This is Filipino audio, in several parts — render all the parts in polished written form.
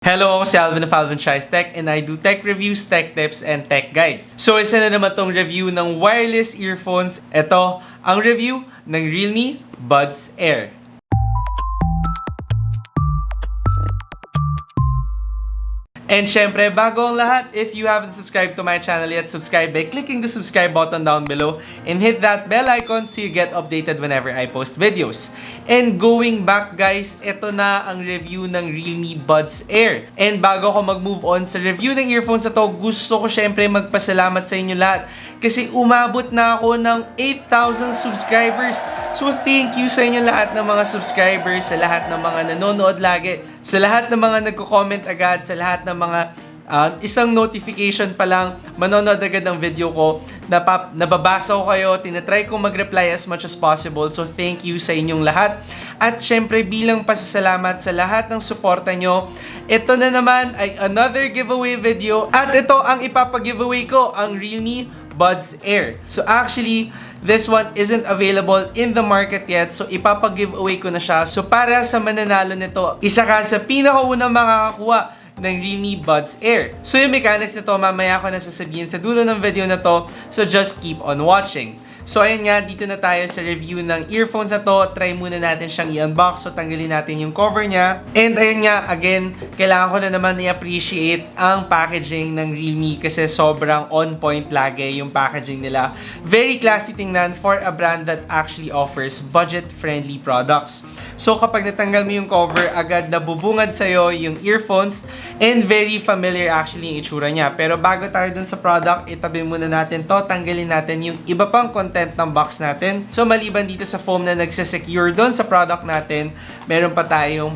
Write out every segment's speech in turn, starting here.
Hello, ako si Alvin of Alvin Tries Tech and I do tech reviews, tech tips, and tech guides. So isa na naman tong review ng wireless earphones. Ito ang review ng Realme Buds Air. And syempre, bago ang lahat, if you haven't subscribed to my channel yet, subscribe by clicking the subscribe button down below and hit that bell icon so you get updated whenever I post videos. And going back guys, ito na ang review ng Realme Buds Air. And bago ako mag-move on sa review ng earphones na to, gusto ko syempre magpasalamat sa inyo lahat kasi umabot na ako ng 8,000 subscribers. So thank you sa inyo lahat ng mga subscribers, sa lahat ng mga nanonood lagi, sa lahat ng mga nagko-comment agad, sa lahat ng mga isang notification pa lang, manonood agad ng video ko, nababasa ko kayo, tinatry kong mag-reply as much as possible. So thank you sa inyong lahat. At syempre bilang pasasalamat sa lahat ng suporta nyo, ito na naman ay another giveaway video. At ito ang ipapag-giveaway ko, ang Realme Buds Air. So actually, this one isn't available in the market yet. So, ipapag-giveaway ko na siya. So, para sa mananalo nito, isa ka sa pinakaunang makakakuha ng Realme Buds Air. So, yung mechanics nito, mamaya ko na sasabihin sa dulo ng video na to. So, just keep on watching. So, ayun nga, dito na tayo sa review ng earphones na to. Try muna natin siyang i-unbox. So, tanggalin natin yung cover niya. And ayun nga, again, kailangan ko na naman i-appreciate ang packaging ng Realme kasi sobrang on point lagi yung packaging nila. Very classy tingnan for a brand that actually offers budget-friendly products. So, kapag natanggal mo yung cover, agad nabubungad sa'yo yung earphones and very familiar actually yung itsura niya. Pero bago tayo dun sa product, itabi muna natin to. Tanggalin natin yung iba pang content ng box natin. So, maliban dito sa foam na nagsasecure dun sa product natin, meron pa tayong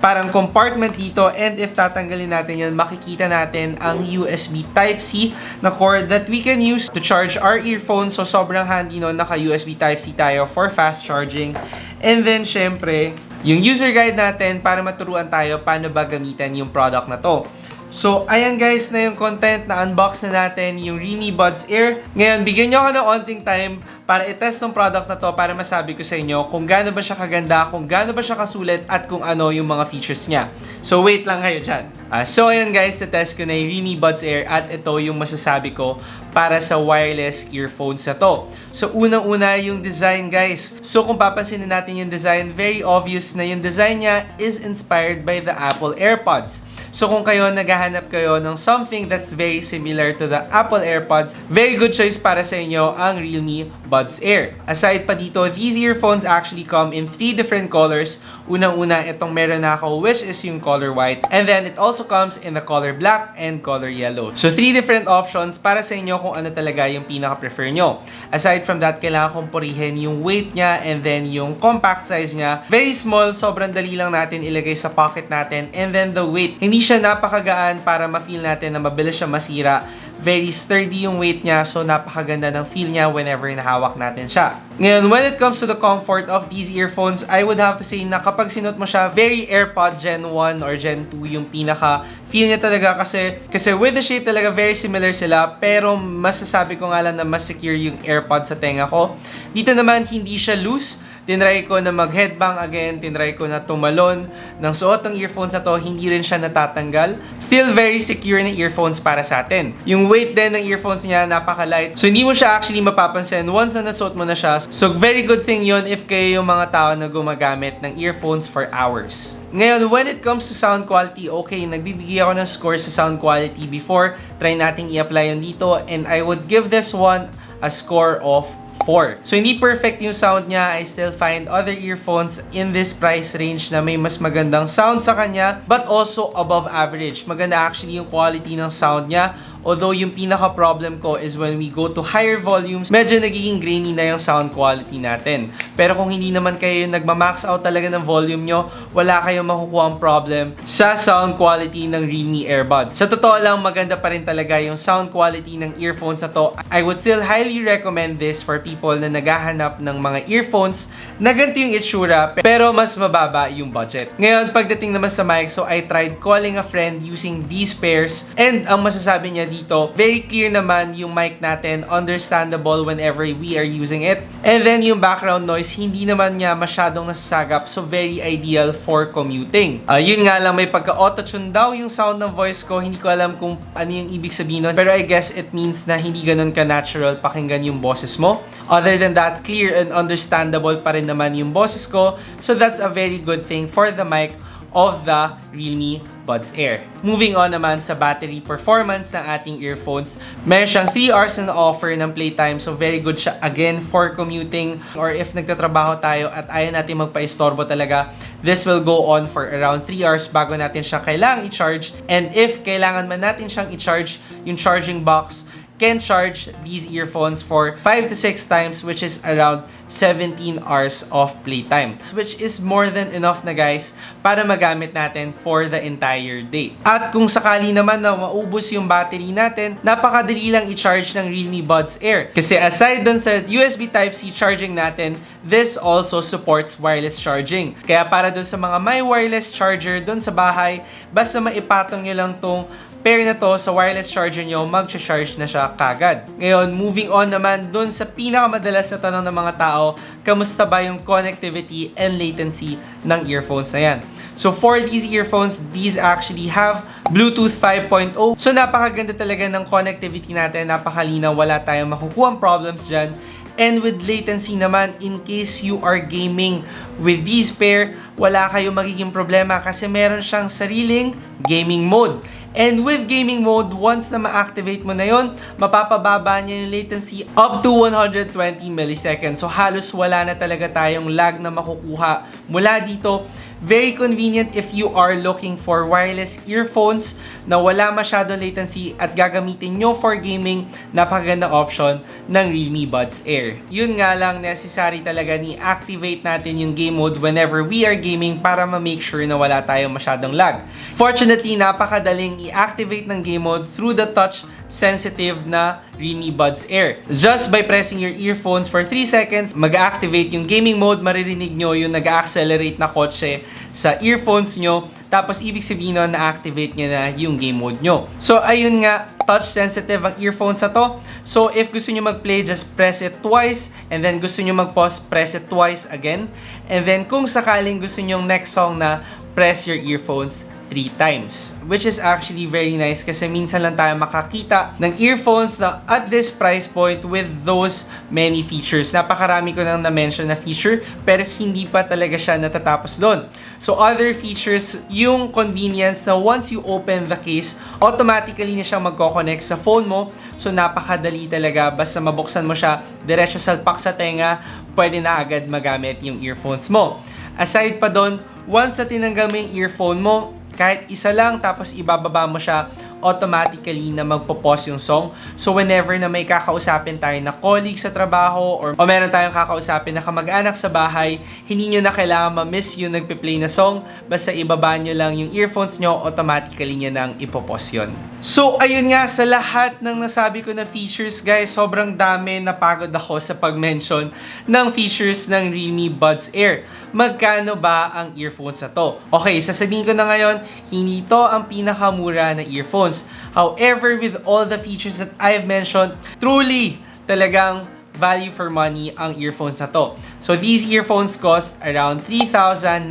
parang compartment dito, and if tatanggalin natin yun, makikita natin ang USB Type-C na cord that we can use to charge our earphones. So, sobrang handy no, naka-USB Type-C tayo for fast charging. And then, syempre, yung user guide natin para maturuan tayo paano ba gamitan yung product na to. So, ayan guys na yung content na unbox na natin, yung Realme Buds Air. Ngayon, bigyan nyo ako ng onting time para i-test ng product na to para masabi ko sa inyo kung gaano ba siya kaganda, kung gaano ba siya kasulit, at kung ano yung mga features niya. So, wait lang kayo dyan. So, ayan guys, na-test ko na yung Realme Buds Air at ito yung masasabi ko para sa wireless earphones na to. So, unang-una yung design guys. So, kung papansinin natin yung design, very obvious na yung design niya is inspired by the Apple AirPods. So kung kayo naghahanap kayo ng something that's very similar to the Apple AirPods, very good choice para sa inyo ang Realme Buds Air. Aside pa dito, these earphones actually come in 3 different colors. Unang-una, itong meron na ako, which is yung color white. And then it also comes in the color black and color yellow. So 3 different options para sa inyo kung ano talaga yung pinaka-prefer nyo. Aside from that, kailangan kong purihin yung weight niya and then yung compact size niya. Very small, sobrang dali lang natin ilagay sa pocket natin. And then the weight, hindi siya napakagaan para ma-feel natin na mabilis siya masira. Very sturdy yung weight niya, so napakaganda ng feel niya whenever nahawak natin siya. Ngayon, when it comes to the comfort of these earphones, I would have to say na kapag sinuot mo siya, very AirPod Gen 1 or Gen 2 yung pinaka-feel niya talaga kasi with the shape talaga, very similar sila, pero masasabi ko nga lang na mas secure yung AirPod sa tenga ko. Dito naman, hindi siya loose. Tinry ko na mag-headbang again, tinry ko na tumalon ng suot ng earphones na to, hindi rin siya natatanggal. Still very secure na earphones para sa atin. Yung weight din ng earphones niya, napaka-light. So, hindi mo siya actually mapapansin once na nasuot mo na siya. So, very good thing yun if kayo yung mga tao na gumagamit ng earphones for hours. Ngayon, when it comes to sound quality, okay, nagbibigay ako ng score sa sound quality before. Try nating i-apply yun dito, and I would give this one a score of 4. So, hindi perfect yung sound niya. I still find other earphones in this price range na may mas magandang sound sa kanya, but also above average. Maganda actually yung quality ng sound niya. Although, yung pinaka-problem ko is when we go to higher volumes, medyo nagiging grainy na yung sound quality natin. Pero kung hindi naman kayo nagma-max out talaga ng volume nyo, wala kayong makukuha ang problem sa sound quality ng Realme Earbuds. Sa totoo lang, maganda pa rin talaga yung sound quality ng earphones na to. I would still highly recommend this for people people na naghahanap ng mga earphones na ganito yung itsura pero mas mababa yung budget. Ngayon, pagdating naman sa mic, so I tried calling a friend using these pairs and ang masasabi niya dito, very clear naman yung mic natin, understandable whenever we are using it. And then yung background noise, hindi naman niya masyadong nasasagap, so very ideal for commuting. Yun nga lang, may pagka-auto-tune daw yung sound ng voice ko. Hindi ko alam kung ano yung ibig sabihin nun, pero I guess it means na hindi ganun ka-natural pakinggan yung boses mo. Other than that, clear and understandable pa rin naman yung boses ko. So that's a very good thing for the mic of the Realme Buds Air. Moving on naman sa battery performance ng ating earphones. Meron siyang 3 hours na offer ng playtime, so very good siya again for commuting or if nagtatrabaho tayo at ayaw natin magpa-istorbo talaga. This will go on for around 3 hours bago natin siya kailangang i-charge, and if kailangan man natin siyang i-charge, yung charging box can charge these earphones for 5 to 6 times, which is around 17 hours of playtime, which is more than enough na guys para magamit natin for the entire day. At kung sakali naman na maubos yung battery natin, napakadali lang i-charge ng Realme Buds Air. Kasi aside dun sa USB Type-C charging natin, this also supports wireless charging. Kaya para dun sa mga may wireless charger dun sa bahay, basta maipatong nyo lang tong pair na to sa wireless charger nyo, mag-charge na siya kagad. Ngayon, moving on naman dun sa pinakamadalas na tanong ng mga tao, kamusta ba yung connectivity and latency ng earphones na yan? So for these earphones, these actually have Bluetooth 5.0. So napakaganda talaga ng connectivity natin, napakalinaw, wala tayong makukuhang problems dyan. And with latency naman, in case you are gaming with these pair, wala kayong magiging problema kasi meron siyang sariling gaming mode. And with gaming mode, once na ma-activate mo na yon, mapapababa niya yung latency up to 120 milliseconds. So halos wala na talaga tayong lag na makukuha mula dito. Very convenient if you are looking for wireless earphones na wala masyadong latency at gagamitin nyo for gaming. Napakagandang option ng Realme Buds Air. Yun nga lang, necessary talaga ni activate natin yung game mode whenever we are gaming para ma-make sure na wala tayong masyadong lag. Fortunately, napakadaling i-activate ng game mode through the touch sensitive na Realme Buds Air. Just by pressing your earphones for 3 seconds, mag-activate yung gaming mode, maririnig nyo yung nag-accelerate na kotse sa earphones nyo, tapos ibig sabihin nun, na-activate nyo na yung game mode nyo. So ayun nga, touch sensitive ang earphones na to. So if gusto nyo mag-play, just press it twice, and then gusto nyo mag-pause, press it twice again. And then kung sakaling gusto nyo yung next song na, press your earphones 3 times. Which is actually very nice kasi minsan lang tayo makakita ng earphones na at this price point with those many features. Napakarami ko nang na-mention na feature pero hindi pa talaga siya natatapos doon. So other features, yung convenience na once you open the case, automatically na siyang magko-connect sa phone mo. So napakadali talaga, basta mabuksan mo siya, diretso salpak sa tenga, pwede na agad magamit yung earphones mo. Aside pa doon, once na tinanggal mo yung earphone mo, kahit isa lang tapos ibababa mo siya, automatically na magpo-pause yung song. So whenever na may kakausapin tayo na colleague sa trabaho or meron tayong kakausapin na kamag-anak sa bahay, hindi nyo na kailangan ma-miss yung nagpe-play na song. Basta ibaba nyo lang yung earphones nyo, automatically nyo nang ipopause yun. So ayun nga, sa lahat ng nasabi ko na features guys, sobrang dami, napagod ako sa pag-mention ng features ng Realme Buds Air. Magkano ba ang earphones na to? Okay, sasabihin ko na ngayon, hindi to ang pinakamura na earphones. However, with all the features that I've mentioned, truly talagang value for money ang earphones na to. So these earphones cost around 3,990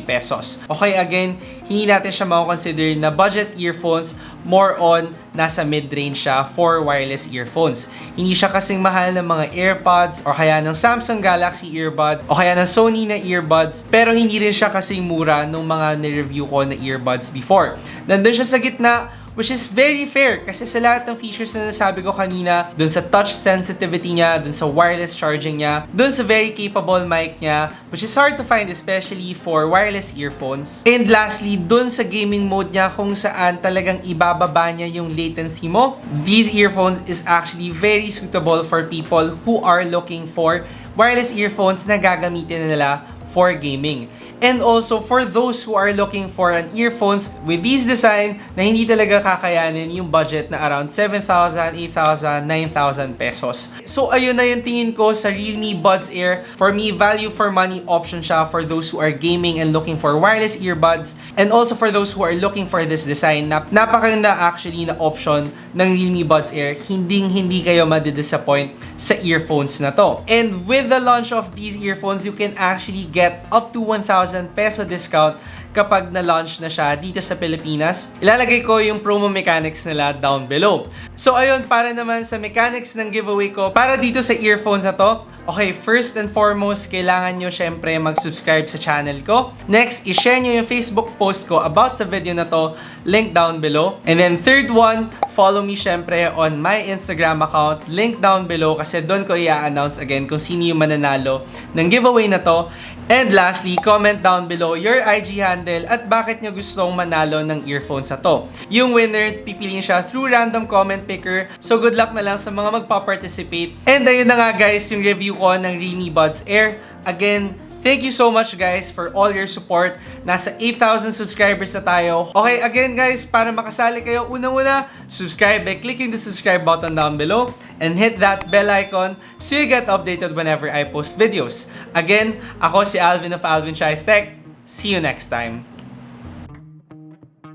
pesos. Okay, again, hindi natin siya mako-consider na budget earphones, more on nasa mid-range siya for wireless earphones. Hindi siya kasing mahal ng mga AirPods or kaya ng Samsung Galaxy earbuds o kaya ng Sony na earbuds, pero hindi rin siya kasing mura nung mga ni-review ko na earbuds before. Nandun siya sa gitna, which is very fair kasi sa lahat ng features na nasabi ko kanina, dun sa touch sensitivity niya, dun sa wireless charging niya, dun sa very capable mic niya, which is hard to find especially for wireless earphones. And lastly, dun sa gaming mode niya kung saan talagang ibababa niya yung latency mo. These earphones is actually very suitable for people who are looking for wireless earphones na gagamitin nila for gaming. And also, for those who are looking for an earphones with these design na hindi talaga kakayanin yung budget na around 7,000, 8,000, 9,000 pesos. So, ayun na yung tingin ko sa Realme Buds Air. For me, value for money option siya for those who are gaming and looking for wireless earbuds. And also for those who are looking for this design. Napakaganda actually na option ng Realme Buds Air. Hindi kayo madidisappoint sa earphones na to. And with the launch of these earphones, you can actually get up to 1,000 peso discount kapag na-launch na siya dito sa Pilipinas. Ilalagay ko yung promo mechanics nila down below. So ayun, para naman sa mechanics ng giveaway ko para dito sa earphones na to. Okay, first and foremost, kailangan nyo syempre mag-subscribe sa channel ko. Next, i-share nyo yung Facebook post ko about sa video na to, link down below. And then third one, follow me syempre on my Instagram account, link down below kasi doon ko i-announce again kung sino yung mananalo ng giveaway na to. And lastly, comment down below your IG handle at bakit nyo gustong manalo ng earphones na to. Yung winner, pipiliin siya through random comment picker. So good luck na lang sa mga magpa-participate. And ayun na nga guys, yung review ko ng Realme Buds Air. Again, thank you so much guys for all your support. Nasa 8,000 subscribers na tayo. Okay, again guys, para makasali kayo, unang-una, subscribe by clicking the subscribe button down below and hit that bell icon so you get updated whenever I post videos. Again, ako si Alvin of Alvin Tries Tech. See you next time.